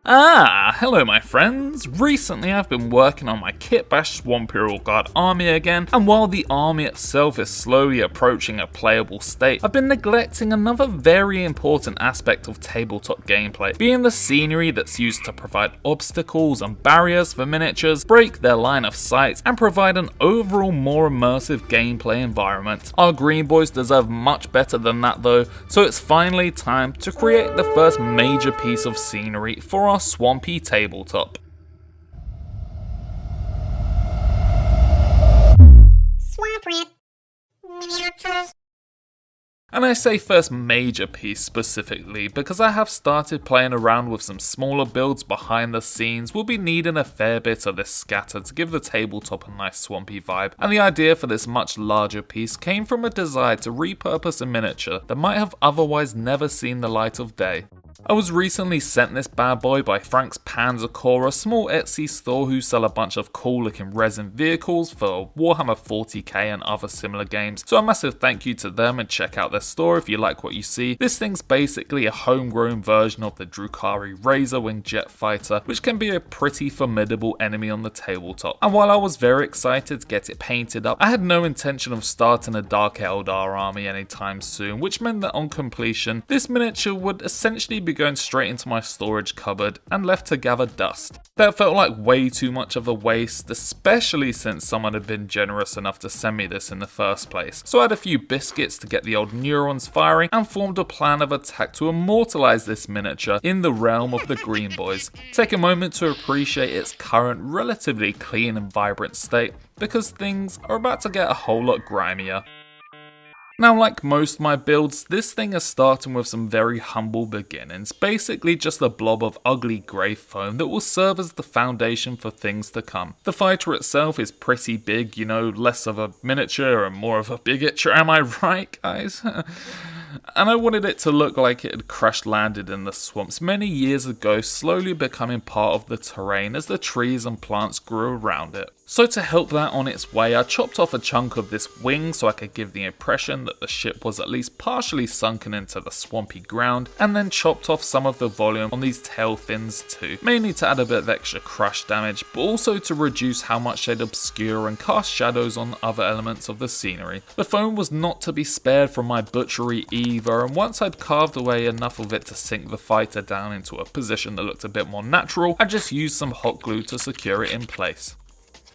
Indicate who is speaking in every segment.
Speaker 1: Hello my friends. Recently I've been working on my kit bash Swamp Hero Guard army again, and while the army itself is slowly approaching a playable state, I've been neglecting another very important aspect of tabletop gameplay, being the scenery that's used to provide obstacles and barriers for miniatures, break their line of sight, and provide an overall more immersive gameplay environment. Our green boys deserve much better than that though, so it's finally time to create the first major piece of scenery for our swampy tabletop.
Speaker 2: Swamp Rip Miniatures.
Speaker 1: And I say first major piece specifically because I have started playing around with some smaller builds behind the scenes. We'll be needing a fair bit of this scatter to give the tabletop a nice swampy vibe, and the idea for this much larger piece came from a desire to repurpose a miniature that might have otherwise never seen the light of day. I was recently sent this bad boy by Frank's Panzer Corps, a small Etsy store who sell a bunch of cool looking resin vehicles for Warhammer 40k and other similar games, so a massive thank you to them and check out their store if you like what you see. This thing's basically a homegrown version of the Drukhari Razor Wing jet fighter, which can be a pretty formidable enemy on the tabletop, and while I was very excited to get it painted up, I had no intention of starting a Dark Eldar army anytime soon, which meant that on completion, this miniature would essentially be going straight into my storage cupboard and left to gather dust. That felt like way too much of a waste, especially since someone had been generous enough to send me this in the first place. So I had a few biscuits to get the old neurons firing and formed a plan of attack to immortalize this miniature in the realm of the Green Boys. Take a moment to appreciate its current relatively clean and vibrant state, because things are about to get a whole lot grimier. Now, like most of my builds, this thing is starting with some very humble beginnings, basically just a blob of ugly grey foam that will serve as the foundation for things to come. The fighter itself is pretty big, you know, less of a miniature and more of a bigatcher, am I right, guys? And I wanted it to look like it had crash landed in the swamps many years ago, slowly becoming part of the terrain as the trees and plants grew around it. So to help that on its way, I chopped off a chunk of this wing so I could give the impression that the ship was at least partially sunken into the swampy ground, and then chopped off some of the volume on these tail fins too, mainly to add a bit of extra crush damage, but also to reduce how much they'd obscure and cast shadows on other elements of the scenery. The foam was not to be spared from my butchery either, and once I'd carved away enough of it to sink the fighter down into a position that looked a bit more natural, I just used some hot glue to secure it in place.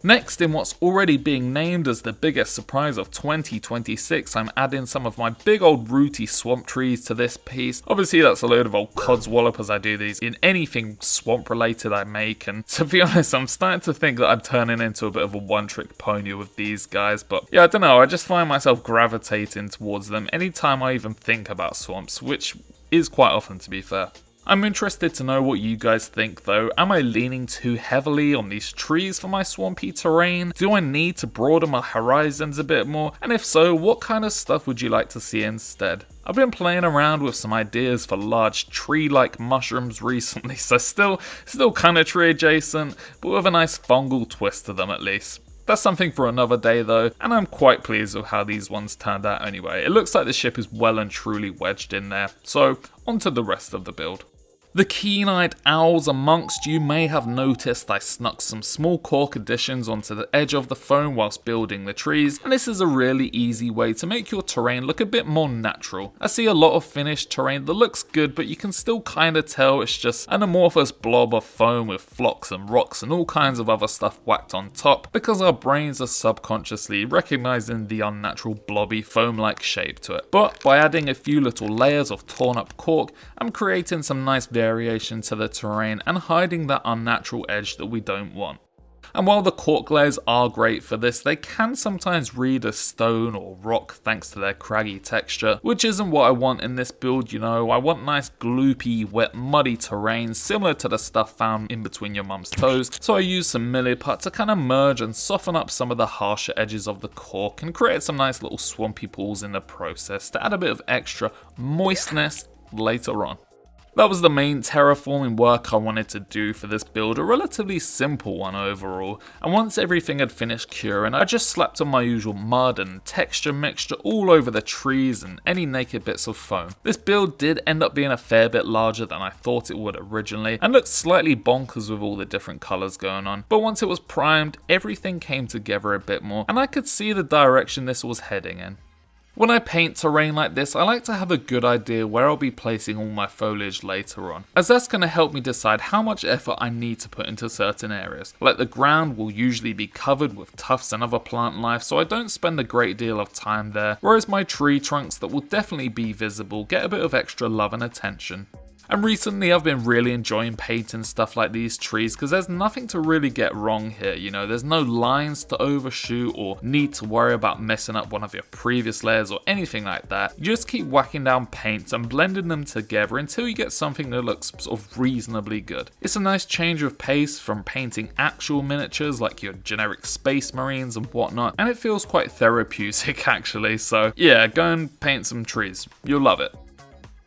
Speaker 1: Next, in what's already being named as the biggest surprise of 2026, I'm adding some of my big old rooty swamp trees to this piece. Obviously that's a load of old codswallop as I do these in anything swamp related I make, and to be honest I'm starting to think that I'm turning into a bit of a one-trick pony with these guys, but yeah, I don't know, I just find myself gravitating towards them anytime I even think about swamps, which is quite often to be fair. I'm interested to know what you guys think though. Am I leaning too heavily on these trees for my swampy terrain? Do I need to broaden my horizons a bit more? And if so, what kind of stuff would you like to see instead? I've been playing around with some ideas for large tree-like mushrooms recently, so still kind of tree adjacent, but with a nice fungal twist to them at least. That's something for another day though, and I'm quite pleased with how these ones turned out anyway. It looks like the ship is well and truly wedged in there, so on to the rest of the build. The keen-eyed owls amongst you may have noticed I snuck some small cork additions onto the edge of the foam whilst building the trees, and this is a really easy way to make your terrain look a bit more natural. I see a lot of finished terrain that looks good, but you can still kinda tell it's just an amorphous blob of foam with flocks and rocks and all kinds of other stuff whacked on top, because our brains are subconsciously recognizing the unnatural blobby foam-like shape to it. But by adding a few little layers of torn up cork, I'm creating some nice variation to the terrain and hiding that unnatural edge that we don't want. And while the cork layers are great for this, they can sometimes read as stone or rock thanks to their craggy texture, which isn't what I want in this build, you know. I want nice gloopy, wet, muddy terrain similar to the stuff found in between your mum's toes, so I used some milliput to kind of merge and soften up some of the harsher edges of the cork and create some nice little swampy pools in the process to add a bit of extra moistness later on. That was the main terraforming work I wanted to do for this build, a relatively simple one overall, and once everything had finished curing, I just slapped on my usual mud and texture mixture all over the trees and any naked bits of foam. This build did end up being a fair bit larger than I thought it would originally, and looked slightly bonkers with all the different colours going on, but once it was primed, everything came together a bit more, and I could see the direction this was heading in. When I paint terrain like this, I like to have a good idea where I'll be placing all my foliage later on, as that's going to help me decide how much effort I need to put into certain areas. Like the ground will usually be covered with tufts and other plant life, so I don't spend a great deal of time there, whereas my tree trunks that will definitely be visible get a bit of extra love and attention. And recently I've been really enjoying painting stuff like these trees because there's nothing to really get wrong here, you know, there's no lines to overshoot or need to worry about messing up one of your previous layers or anything like that. You just keep whacking down paints and blending them together until you get something that looks sort of reasonably good. It's a nice change of pace from painting actual miniatures like your generic space marines and whatnot, and it feels quite therapeutic actually, so yeah, go and paint some trees, you'll love it.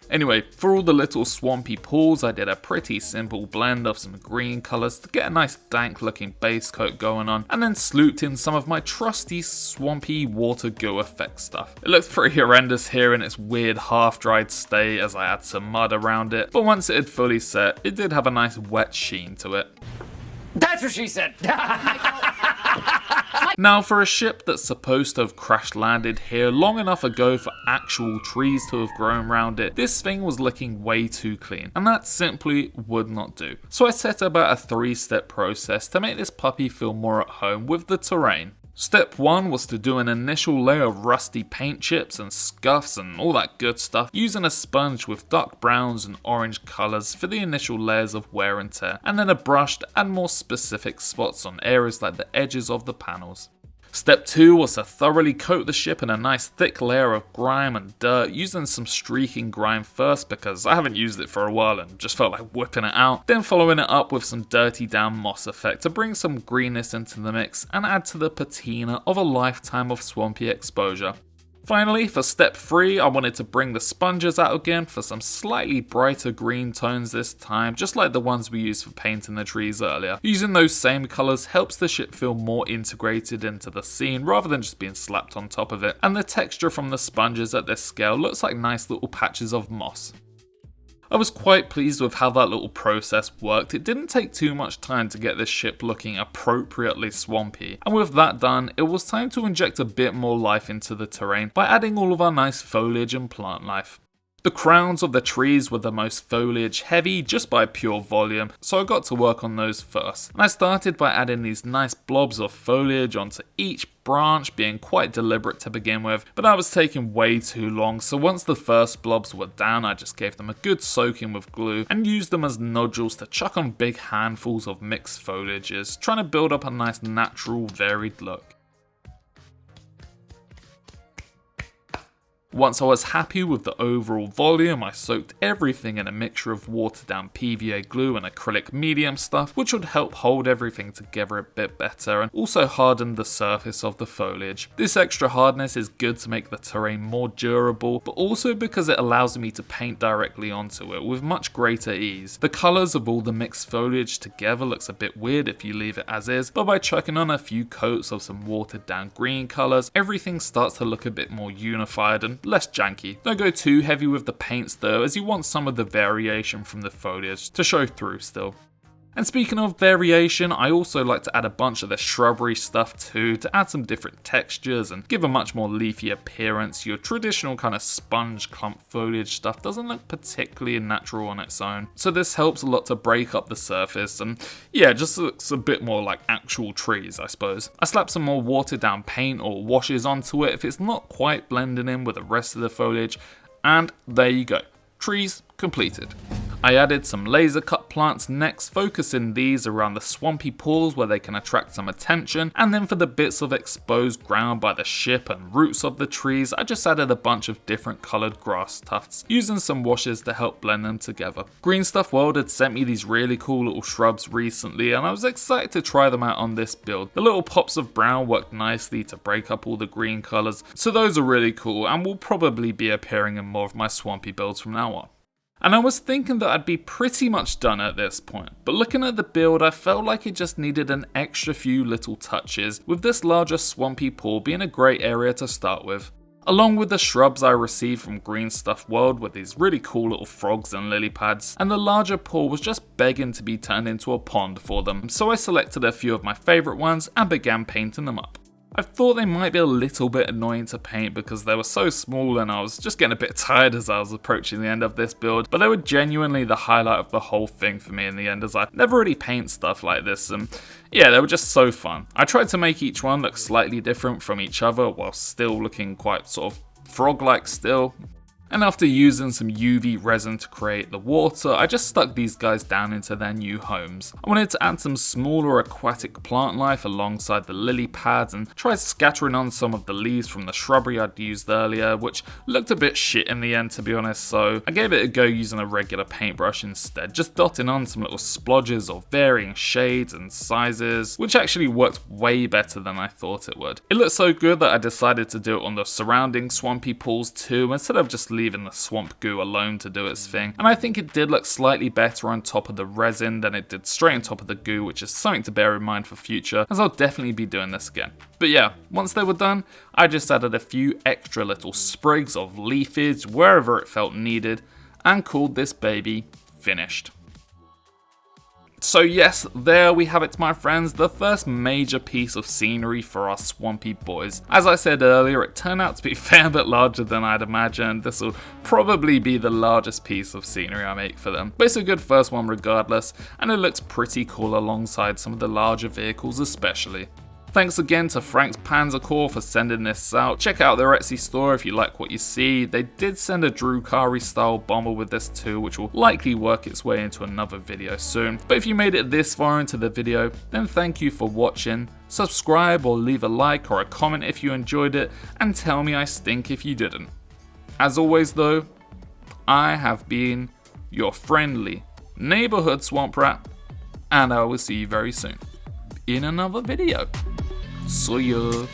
Speaker 1: Anyway, for all the little swampy pools, I did a pretty simple blend of some green colours to get a nice dank looking base coat going on, and then slooped in some of my trusty swampy water goo effect stuff. It looks pretty horrendous here in its weird half dried state as I add some mud around it, but once it had fully set, it did have a nice wet sheen to it.
Speaker 3: That's what she said!
Speaker 1: Now for a ship that's supposed to have crash landed here long enough ago for actual trees to have grown around it, this thing was looking way too clean, and that simply would not do. So I set about a 3-step process to make this puppy feel more at home with the terrain. Step 1 was to do an initial layer of rusty paint chips and scuffs and all that good stuff, using a sponge with dark browns and orange colours for the initial layers of wear and tear, and then a brush to add more specific spots on areas like the edges of the panels. Step 2 was to thoroughly coat the ship in a nice thick layer of grime and dirt, using some streaking grime first because I haven't used it for a while and just felt like whipping it out, then following it up with some dirty down moss effect to bring some greenness into the mix and add to the patina of a lifetime of swampy exposure. Finally, for step 3, I wanted to bring the sponges out again for some slightly brighter green tones this time, just like the ones we used for painting the trees earlier. Using those same colours helps the ship feel more integrated into the scene rather than just being slapped on top of it, and the texture from the sponges at this scale looks like nice little patches of moss. I was quite pleased with how that little process worked. It didn't take too much time to get this ship looking appropriately swampy, and with that done, it was time to inject a bit more life into the terrain by adding all of our nice foliage and plant life. The crowns of the trees were the most foliage heavy just by pure volume, so I got to work on those first. And I started by adding these nice blobs of foliage onto each branch, being quite deliberate to begin with, but that was taking way too long, so once the first blobs were down, I just gave them a good soaking with glue and used them as nodules to chuck on big handfuls of mixed foliages, trying to build up a nice natural varied look. Once I was happy with the overall volume, I soaked everything in a mixture of watered down PVA glue and acrylic medium stuff, which would help hold everything together a bit better and also harden the surface of the foliage. This extra hardness is good to make the terrain more durable, but also because it allows me to paint directly onto it with much greater ease. The colours of all the mixed foliage together looks a bit weird if you leave it as is, but by chucking on a few coats of some watered down green colours, everything starts to look a bit more unified and less janky. Don't go too heavy with the paints though, as you want some of the variation from the foliage to show through still. And speaking of variation, I also like to add a bunch of the shrubbery stuff too, to add some different textures and give a much more leafy appearance. Your traditional kind of sponge clump foliage stuff doesn't look particularly natural on its own, so this helps a lot to break up the surface and yeah, just looks a bit more like actual trees, I suppose. I slap some more watered down paint or washes onto it if it's not quite blending in with the rest of the foliage, and there you go. Trees completed. I added some laser cut plants next, focusing these around the swampy pools where they can attract some attention, and then for the bits of exposed ground by the ship and roots of the trees, I just added a bunch of different coloured grass tufts, using some washes to help blend them together. Green Stuff World had sent me these really cool little shrubs recently, and I was excited to try them out on this build. The little pops of brown worked nicely to break up all the green colours, so those are really cool and will probably be appearing in more of my swampy builds from now on. And I was thinking that I'd be pretty much done at this point, but looking at the build I felt like it just needed an extra few little touches, with this larger swampy pool being a great area to start with. Along with the shrubs I received from Green Stuff World with these really cool little frogs and lily pads, and the larger pool was just begging to be turned into a pond for them, so I selected a few of my favourite ones and began painting them up. I thought they might be a little bit annoying to paint because they were so small and I was just getting a bit tired as I was approaching the end of this build, but they were genuinely the highlight of the whole thing for me in the end, as I never really paint stuff like this, and yeah, they were just so fun. I tried to make each one look slightly different from each other while still looking quite sort of frog-like still. And after using some UV resin to create the water, I just stuck these guys down into their new homes. I wanted to add some smaller aquatic plant life alongside the lily pads and tried scattering on some of the leaves from the shrubbery I'd used earlier, which looked a bit shit in the end to be honest, so I gave it a go using a regular paintbrush instead, just dotting on some little splodges of varying shades and sizes, which actually worked way better than I thought it would. It looked so good that I decided to do it on the surrounding swampy pools too, instead of just leaving the swamp goo alone to do its thing, and I think it did look slightly better on top of the resin than it did straight on top of the goo, which is something to bear in mind for future, as I'll definitely be doing this again. But yeah, once they were done, I just added a few extra little sprigs of leafage wherever it felt needed, and called this baby finished. So yes, there we have it my friends, the first major piece of scenery for our swampy boys. As I said earlier, it turned out to be a fair bit larger than I'd imagined. This will probably be the largest piece of scenery I make for them, but it's a good first one regardless, and it looks pretty cool alongside some of the larger vehicles especially. Thanks again to Frank's Panzercorps for sending this out. Check out their Etsy store if you like what you see. They did send a Drukari style bomber with this too, which will likely work its way into another video soon. But if you made it this far into the video, then thank you for watching. Subscribe or leave a like or a comment if you enjoyed it, and tell me I stink if you didn't. As always though, I have been your friendly neighborhood swamp rat, and I will see you very soon in another video. See ya.